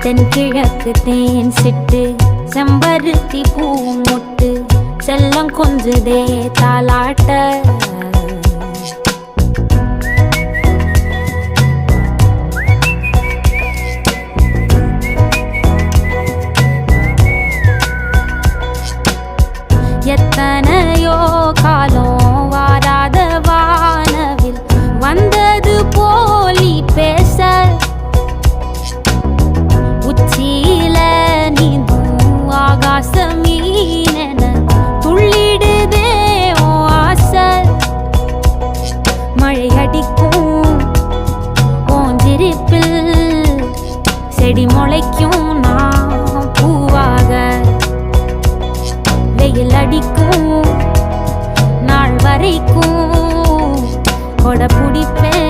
தென்கிழக்கு தேன் சிட்டு செம்பருத்தி பூ முட்டு செல்லம் கொஞ்சுதே தாலாட்ட எத்தனையோ காலம் வாராத வானவில் வந்தது போலி பேச உச்சியில நீந்தும் ஆகாச மீனென துள்ளிடுதே ஓ ஆசை மழை அடிக்கும் ஓஞ்சிருப்பில் செடி முளைக்கும் நான் பூவாக வெயில் அடிக்கும் நாள் வரைக்கும் கொடை பிடிப்பேன்